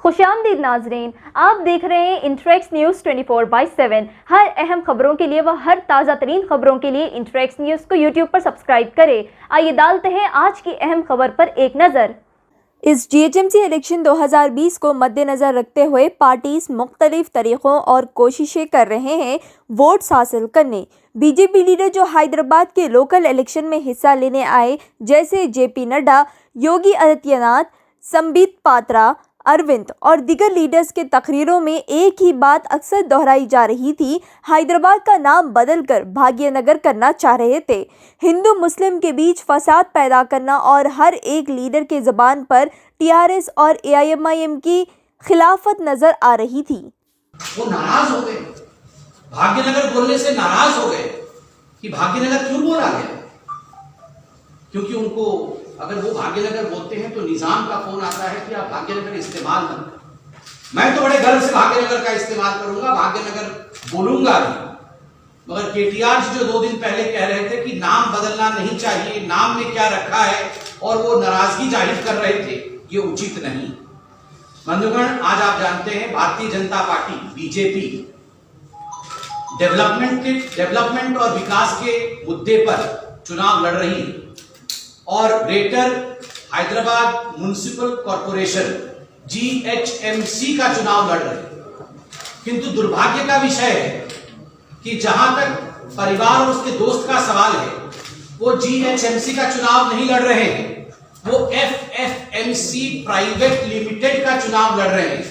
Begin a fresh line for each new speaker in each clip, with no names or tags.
खुशामदीद नाजरीन, आप देख रहे हैं इंटरेक्स न्यूज़ 24/7। हर अहम खबरों के लिए व हर ताज़ा तरीन खबरों के लिए इंटरेक्स न्यूज़ को यूट्यूब पर सब्सक्राइब करें। आइए डालते हैं आज की अहम खबर पर एक नज़र। इस जीएचएमसी इलेक्शन 2020 को मद्देनज़र रखते हुए पार्टीज मुख्तलिफ तरीक़ों और कोशिशें कर रहे हैं वोट्स हासिल करने। बीजेपी लीडर जो हैदराबाद के लोकल इलेक्शन में हिस्सा लेने आए, जैसे जेपी नड्डा, योगी आदित्यनाथ, संबित पात्रा, अरविंद और दीगर लीडर्स के तकरीरों में एक ही बात अक्सर दोहराई जा रही थी। हैदराबाद का नाम बदलकर भाग्यनगर करना चाह रहे थे। हिंदू मुस्लिम के बीच फसाद पैदा करना और हर एक लीडर के ज़बान पर टीआरएस और एआईएमआईएम की खिलाफत नजर आ रही थी।
वो नाराज हो गए, भाग्यनगर बोलने से नाराज हो गए कि भाग्यनगर क्यों बोला गया, क्योंकि उनको अगर वो भाग्यनगर बोलते हैं तो निजाम का फोन आता है कि आप भाग्यनगर इस्तेमाल मत करें। मैं तो बड़े गर्व से भाग्यनगर का इस्तेमाल करूंगा, भाग्यनगर बोलूंगा भी। मगर केटीआर जी जो 2 दिन पहले कह रहे थे कि नाम बदलना नहीं चाहिए, नाम में क्या रखा है, और वो नाराजगी जाहिर कर रहे थे, ये उचित नहीं। बंधुगण, आज आप जानते हैं Bharatiya Janata party BJP development और विकास के मुद्दे पर चुनाव लड़ रही है और greater Hyderabad municipal corporation GHMC का चुनाव लड़ रहे हैं। किंतु दुर्भाग्य का विषय है कि जहां तक परिवार और उसके दोस्त का सवाल है, वो जीएचएमसी का चुनाव नहीं लड़ रहे हैं, वो एफएफएमसी प्राइवेट लिमिटेड का चुनाव लड़ रहे हैं।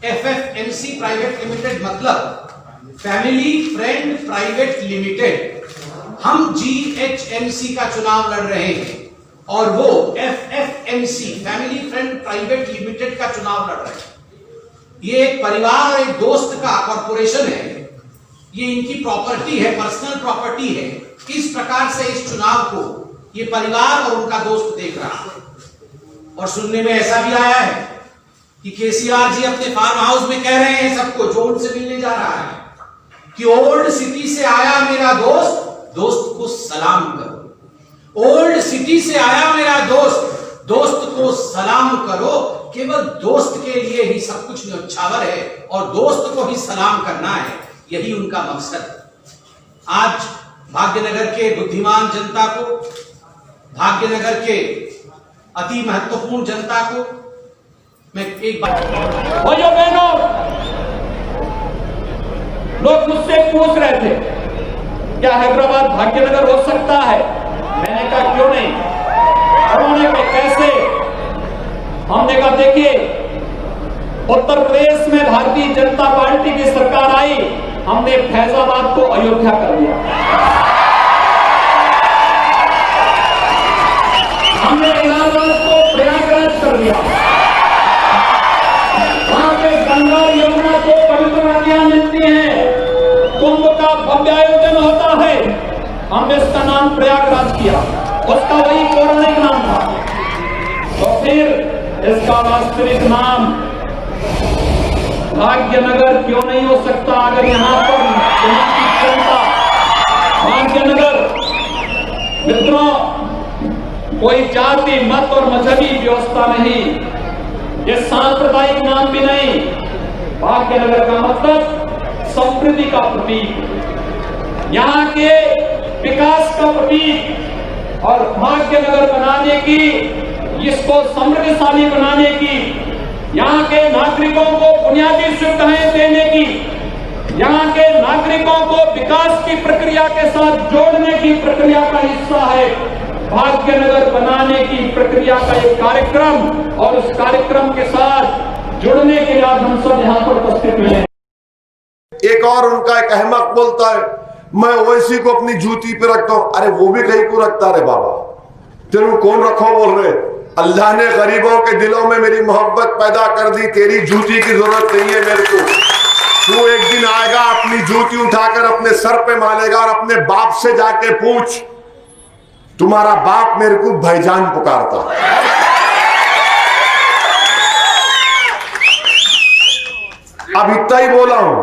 एफएफएमसी प्राइवेट लिमिटेड मतलब फैमिली फ्रेंड प्राइवेट लिमिटेड। हम जीएचएमसी का चुनाव लड़ रहे हैं और वो एफएफएमसी फैमिली फ्रेंड प्राइवेट लिमिटेड का चुनाव लड़ रहे हैं। ये एक परिवार और एक दोस्त का कॉरपोरेशन है, ये इनकी प्रॉपर्टी है, पर्सनल प्रॉपर्टी है। इस प्रकार से इस चुनाव को ये परिवार और उनका दोस्त देख रहा है। और सुनने में ऐसा भी आया है कि केसीआर जी अपने फार्म हाउस में कह रहे हैं सबको, जो उनसे मिलने जा रहा है, कि ओल्ड सिटी से आया मेरा दोस्त, दोस्त को सलाम करो। ओल्ड सिटी से आया मेरा दोस्त, दोस्त को सलाम करो। केवल दोस्त के लिए ही सब कुछ न्यौछावर है और दोस्त को ही सलाम करना है, यही उनका मकसद। आज भाग्यनगर के बुद्धिमान जनता को, भाग्यनगर के अति महत्वपूर्ण जनता को मैं एक बात,
भाइयों बहनों, लोग मुझसे पूछ रहे थे क्या हैदराबाद भाग्यनगर हो सकता है। मैंने कहा क्यों नहीं, उन्होंने कहा कैसे। हमने कहा देखिए, उत्तर प्रदेश में भारतीय जनता पार्टी की सरकार आई, हमने फैजाबाद को अयोध्या कर दिया, हमने इलाहाबाद को प्रयागराज कर दिया, वहां पे गंगा यमुना को पवित्र नदियां मिलती हैं, कुंभ का भव्य आयोजन होता है, हमने इसका नाम प्रयागराज किया, उसका वही पौराणिक नाम था। तो फिर इसका वास्तविक नाम भाग्यनगर क्यों नहीं हो सकता। अगर यहां पर यहाँ की जनता भाग्यनगर, मित्रों, कोई जाति मत और मजहबी व्यवस्था नहीं, ये सांप्रदायिक नाम भी नहीं। भाग्यनगर का मतलब समृद्धि का प्रतीक, यहाँ के विकास का प्रतीक, और भाग्यनगर बनाने की, इसको समृद्धशाली बनाने की, यहाँ के नागरिकों को बुनियादी सुविधाएं देने की, यहाँ के नागरिकों को विकास की प्रक्रिया के साथ जोड़ने की प्रक्रिया का हिस्सा है भाग्यनगर बनाने की प्रक्रिया का एक कार्यक्रम। और उस कार्यक्रम के साथ जुड़ने के लिए आज हम सब यहाँ पर उपस्थित हुए हैं।
एक और उनका एक अहमक बोलता है मैं ओवैसी को अपनी जूती पे रखता हूं। अरे वो भी कहीं को रखता रे बाबा, तेरू कौन रखो बोल रहे। अल्लाह ने गरीबों के दिलों में मेरी मोहब्बत पैदा कर दी, तेरी जूती की जरूरत नहीं है मेरे को। तू एक दिन आएगा, अपनी जूती उठाकर अपने सर पे मारेगा और अपने बाप से जाके पूछ, तुम्हारा बाप मेरे को भाईजान पुकारता। अब इतना ही बोला हूं,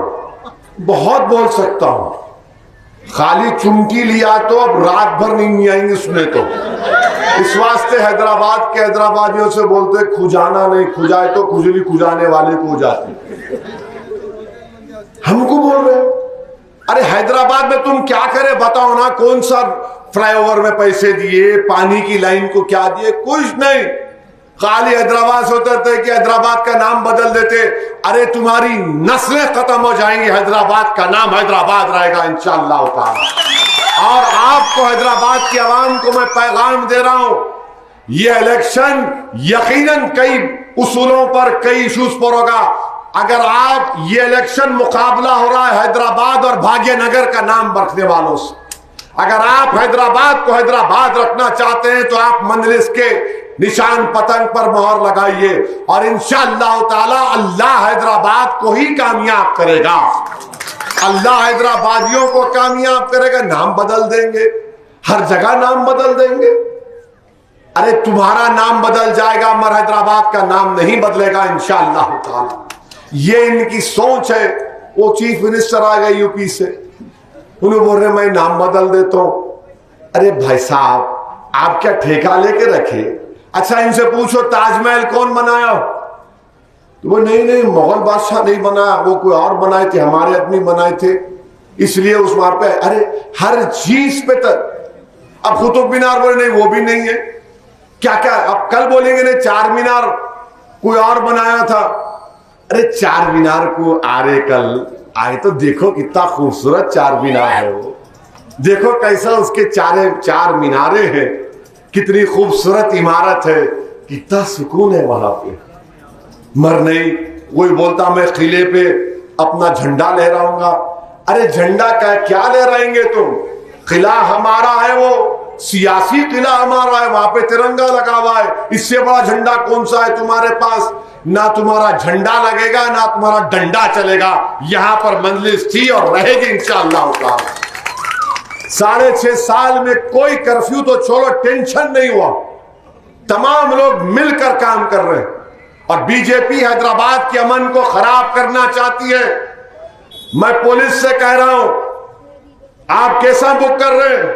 बहुत बोल सकता हूं। खाली चुमकी लिया तो अब रात भर नींद नहीं आएंगी सुने तो। इस वास्ते हैदराबाद के हैदराबादियों से बोलते खुजाना नहीं, खुजाए तो खुजली खुजाने वाले को हो जाती। हमको बोल रहे अरे हैदराबाद में तुम क्या करे बताओ ना, कौन सा फ्लाईओवर में पैसे दिए, पानी की लाइन को क्या दिए, कुछ नहीं। खाली हैदराबाद से उतरते कि हैदराबाद का नाम बदल देते। अरे तुम्हारी नस्लें खत्म हो जाएंगी, हैदराबाद का नाम हैदराबाद रहेगा इंशाअल्लाह ताला। और आपको हैदराबाद की आवाम को मैं पैगाम दे रहा हूं, ये इलेक्शन यकीनन कई उसूलों पर, कई इशूज पर होगा। अगर आप ये इलेक्शन मुकाबला हो रहा है हैदराबाद और भाग्यनगर का नाम रखने वालों से, अगर आप हैदराबाद को हैदराबाद रखना चाहते हैं तो आप मंजलिस के निशान पतंग पर मोहर लगाइए और इंशाअल्लाह ताला अल्लाह हैदराबाद को ही कामयाब करेगा। अल्लाह हैदराबादियों को कामयाब करेगा। नाम बदल देंगे, हर जगह नाम बदल देंगे। अरे तुम्हारा नाम बदल जाएगा मगर हैदराबाद का नाम नहीं बदलेगा इंशाअल्लाह ताला। ये इनकी सोच है। वो चीफ मिनिस्टर आ गए यूपी से, उन्हें बोल रहे मैं नाम बदल देता हूं। अरे भाई साहब आप क्या ठेका लेके रखे? अच्छा इनसे पूछो ताजमहल कौन बनाया? तो वो नहीं मुगल बादशाह नहीं बनाया, वो कोई और बनाए थे, हमारे आदमी बनाए थे, इसलिए उस वहां पे। अरे हर चीज पे तक। अब कुतुब मीनार बोले नहीं वो भी नहीं है, क्या क्या अब कल बोलेंगे नहीं चार मीनार कोई और बनाया था। अरे चार मीनार को आरे कल आए तो देखो कितना खूबसूरत चार मीनार है, वो देखो कैसा उसके चार मीनारे हैं, कितनी खूबसूरत इमारत है, कितना सुकून है वहां पे। मर नहीं कोई बोलता मैं किले पे अपना झंडा लहराऊंगा। अरे झंडा का क्या लहराएंगे तुम? किला हमारा है, वो सियासी किला हमारा है, वहां पे तिरंगा लगा हुआ है। इससे बड़ा झंडा कौन सा है तुम्हारे पास? ना तुम्हारा झंडा लगेगा ना तुम्हारा डंडा चलेगा। यहां पर मंजलिस थी और रहेगी इंशाअल्लाह ताला। 6.5 साल में कोई कर्फ्यू तो छोड़ो, टेंशन नहीं हुआ। तमाम लोग मिलकर काम कर रहे हैं और बीजेपी हैदराबाद के अमन को खराब करना चाहती है। मैं पुलिस से कह रहा हूं आप कैसा बुक कर रहे हैं,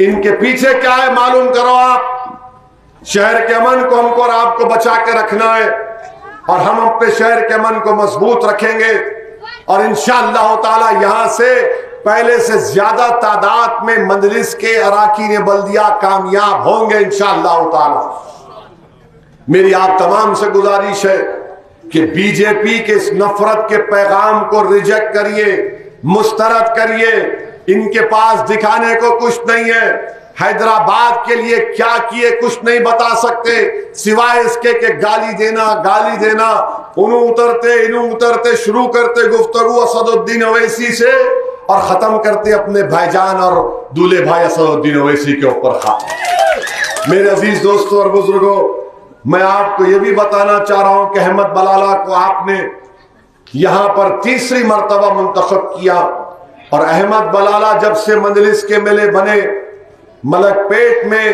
इनके पीछे क्या है मालूम करो। आप शहर के अमन को हमको और आपको बचा के रखना है और हम अपने शहर के अमन को मजबूत रखेंगे और इंशाअल्लाह ताला यहां से पहले से ज्यादा तादाद में मंजलिस के अराकीन बल्दिया कामयाब होंगे इंशाअल्लाह ताला। मेरी आप तमाम से गुजारिश है कि बीजेपी के इस नफरत के पैगाम को रिजेक्ट करिए, मुस्तरद करिए। इनके पास दिखाने को कुछ नहीं है। हैदराबाद के लिए क्या किए कुछ नहीं बता सकते सिवाय इसके कि गाली देना। उन्हों उतरते शुरू करते गुफ्तगू असदुद्दीन ओवैसी से और खत्म करते अपने भाईजान और दूल्हे भाई असदुद्दीन ओवैसी के ऊपर। मेरे अजीज दोस्तों और बुजुर्गों, मैं आपको यह भी बताना चाह रहा हूं कि अहमद बलाला को आपने यहां पर तीसरी मर्तबा मुंतखब किया और अहमद बलाला जब से मंजलिस के मेले बने, मलकपेट में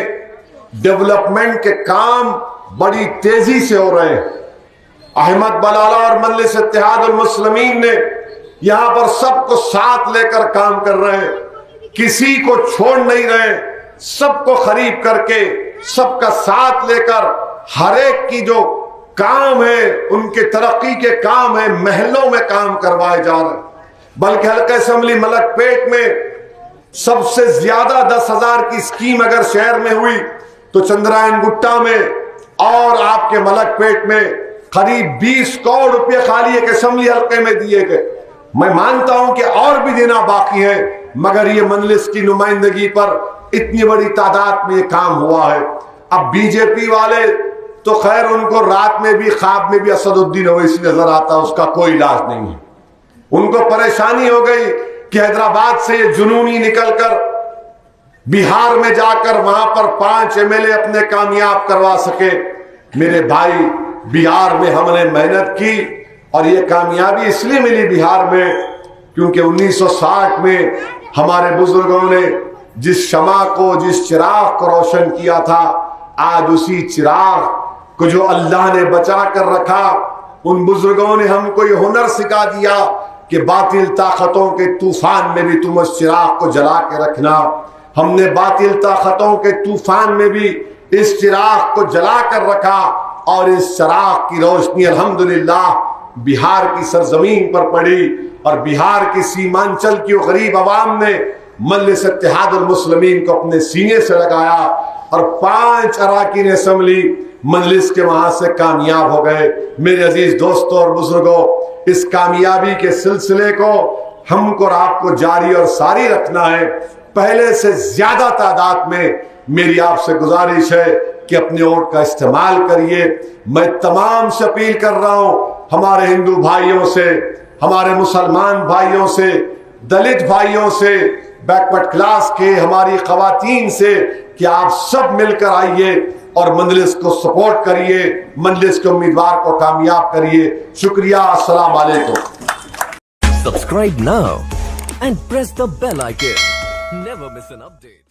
डेवलपमेंट के काम बड़ी तेजी से हो रहे हैं। अहमद बलाला और मजलिस इत्तेहादुल मुस्लिमीन ने यहां पर सबको साथ लेकर काम कर रहे हैं, किसी को छोड़ नहीं रहे, सबको खरीद करके सबका साथ लेकर हर एक की जो काम है उनके तरक्की के काम है महलों में काम करवाए जा रहे हैं। बल्कि हल्का असेंबली मलकपेट में सबसे ज्यादा 10,000 की स्कीम अगर शहर में हुई तो चंद्रायन गुट्टा में और आपके मलकपेट में करीब 20 करोड़ रुपए खाली एक असेंबली हल्के में दिए गए। मैं मानता हूं कि और भी देना बाकी है, मगर ये मंजलिस की नुमाइंदगी पर इतनी बड़ी तादाद में ये काम हुआ है। अब बीजेपी वाले तो खैर उनको रात में भी ख्वाब में भी असदुद्दीन ओवैसी नजर आता, उसका कोई इलाज नहीं है। उनको परेशानी हो गई कि हैदराबाद से ये जुनूनी निकलकर बिहार में जाकर वहां पर 5 एमएलए अपने कामयाब करवा सके। मेरे भाई, बिहार में हमने मेहनत की और ये कामयाबी इसलिए मिली बिहार में क्योंकि 1960 में हमारे बुजुर्गों ने जिस शमा को, जिस चिराग को रोशन किया था, आज उसी चिराग को जो अल्लाह ने बचा कर रखा, उन बुजुर्गों ने हमको ये हुनर सिखा दिया कि बातिल ताकतों के तूफान में भी तुम उस चिराग को जला के रखना। हमने बातिल ताकतों के तूफान में भी इस चिराग को जला कर रखा और इस चिराग की रोशनी अल्हम्दुलिल्लाह बिहार की सरजमीन पर पड़ी और बिहार की सीमांचल की गरीब आवाम ने मजलिस इत्तेहादुल मुस्लिमीन को अपने सीने से लगाया और 5 अरकान असेंबली मजलिस के वहां से कामयाब हो गए। मेरे अजीज दोस्तों और बुजुर्गों, इस कामयाबी के सिलसिले को हमको और आपको जारी और सारी रखना है। पहले से ज्यादा तादाद में मेरी आपसे गुजारिश है कि अपने वोट का इस्तेमाल करिए। मैं तमाम से अपील कर रहा हूं, हमारे हिंदू भाइयों से, हमारे मुसलमान भाइयों से, दलित भाइयों से, बैकवर्ड क्लास के हमारी खवातीन से कि आप सब मिलकर आइए और मजलिस को सपोर्ट करिए, मजलिस के उम्मीदवार को कामयाब करिए। शुक्रिया। अस्सलाम वालेकुम।
Subscribe now and press the bell icon. Never miss an update.